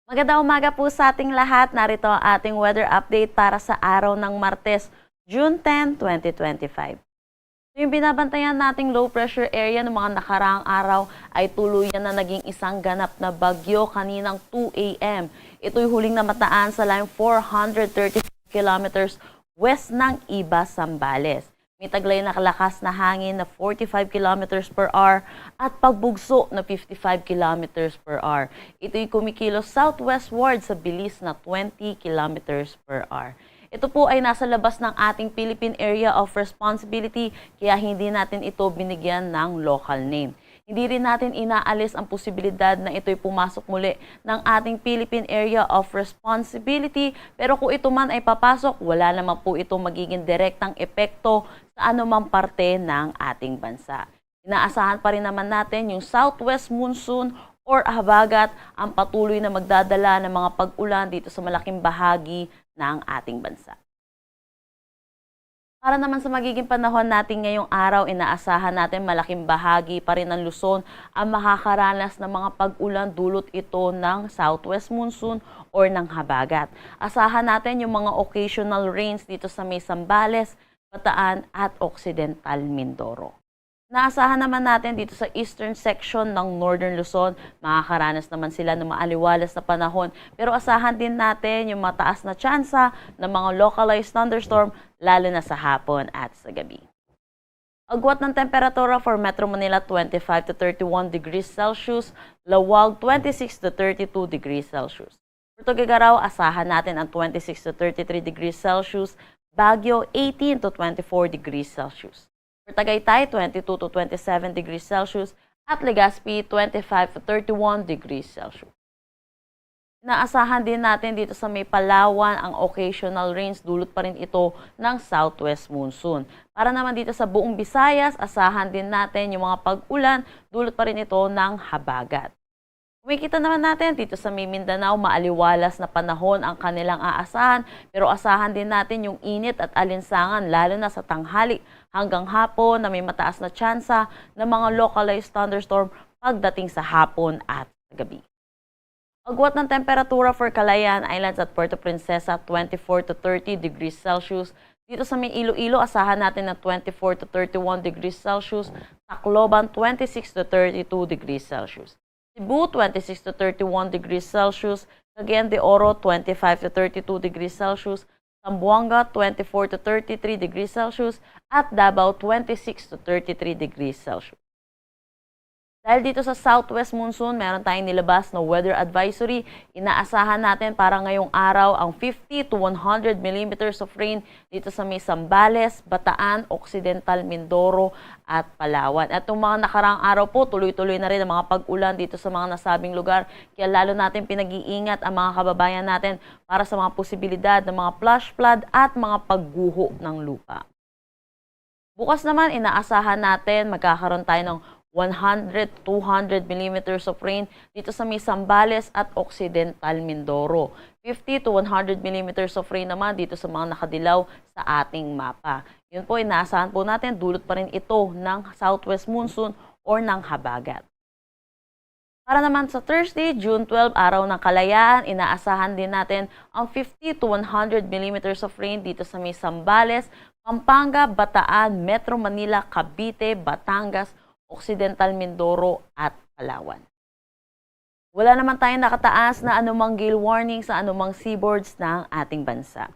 Magandang umaga po sa ating lahat. Narito ang ating weather update para sa araw ng Martes, June 10, 2025. Yung binabantayan nating low pressure area ng mga nakaraang araw ay tuluyan na naging isang ganap na bagyo kaninang 2 a.m. Ito'y huling namataan sa line 435 kilometers west ng Iba, Zambales. May taglay na kalakas na hangin na 45 kilometers per hour at pagbugso na 55 kilometers per hour. Ito'y kumikilos southwestward sa bilis na 20 kilometers per hour. Ito po ay nasa labas ng ating Philippine Area of Responsibility kaya hindi natin ito binigyan ng local name. Hindi rin natin inaalis ang posibilidad na ito'y pumasok muli ng ating Philippine Area of Responsibility, pero kung ito man ay papasok, wala naman po ito magiging direktang epekto sa anumang parte ng ating bansa. Inaasahan pa rin naman natin yung southwest monsoon or habagat ang patuloy na magdadala ng mga pag-ulan dito sa malaking bahagi ng ating bansa. Para naman sa magiging panahon natin ngayong araw, inaasahan natin malaking bahagi pa rin ng Luzon ang makakaranas ng mga pag-ulan dulot ito ng southwest monsoon or ng habagat. Asahan natin yung mga occasional rains dito sa may Zambales, Bataan at Occidental Mindoro. Naasahan naman natin dito sa eastern section ng Northern Luzon, makakaranas naman sila ng maaliwalas na panahon. Pero asahan din natin yung mataas na tsansa ng mga localized thunderstorm, lalo na sa hapon at sa gabi. Agwat ng temperatura for Metro Manila 25 to 31 degrees Celsius, Lawag 26 to 32 degrees Celsius. Puerto Gigaraw, asahan natin ang 26 to 33 degrees Celsius, Baguio 18 to 24 degrees Celsius. For Tagaytay, 22 to 27 degrees Celsius at Legazpi, 25 to 31 degrees Celsius. Inaasahan din natin dito sa may Palawan ang occasional rains, dulot pa rin ito ng southwest monsoon. Para naman dito sa buong Visayas, asahan din natin yung mga pag-ulan, dulot pa rin ito ng habagat. Kumikita naman natin dito sa Mindanao, maaliwalas na panahon ang kanilang aasahan, pero asahan din natin yung init at alinsangan lalo na sa tanghali hanggang hapon na may mataas na tsansa ng mga localized thunderstorm pagdating sa hapon at sa gabi. Agwat ng temperatura for Calayan Islands at Puerto Princesa 24 to 30 degrees Celsius. Dito sa may Iloilo, asahan natin na 24 to 31 degrees Celsius. Tacloban 26 to 32 degrees Celsius. Cebu, 26 to 31 degrees Celsius. Cagayan de Oro, 25 to 32 degrees Celsius. Zamboanga, 24 to 33 degrees Celsius. At Davao, 26 to 33 degrees Celsius. Dahil dito sa southwest monsoon, meron tayong nilabas na weather advisory. Inaasahan natin para ngayong araw ang 50 to 100 millimeters of rain dito sa may Zambales, Bataan, Occidental Mindoro at Palawan. At itong mga nakaraang araw po, tuloy-tuloy na rin ang mga pag-ulan dito sa mga nasabing lugar. Kaya lalo natin pinag-iingat ang mga kababayan natin para sa mga posibilidad ng mga flash flood at mga pagguho ng lupa. Bukas naman, inaasahan natin magkakaroon tayo ng 100-200 millimeters of rain dito sa may Zambales at Occidental Mindoro. 50 to 100 millimeters of rain naman dito sa mga nakadilaw sa ating mapa. Yun po, inaasahan po natin, dulot pa rin ito ng southwest monsoon or ng habagat. Para naman sa Thursday, June 12, araw ng Kalayaan, inaasahan din natin ang 50 to 100 millimeters of rain dito sa may Zambales, Pampanga, Bataan, Metro Manila, Cavite, Batangas, Occidental Mindoro at Palawan. Wala naman tayong nakataas na anumang gale warning sa anumang seaboards ng ating bansa.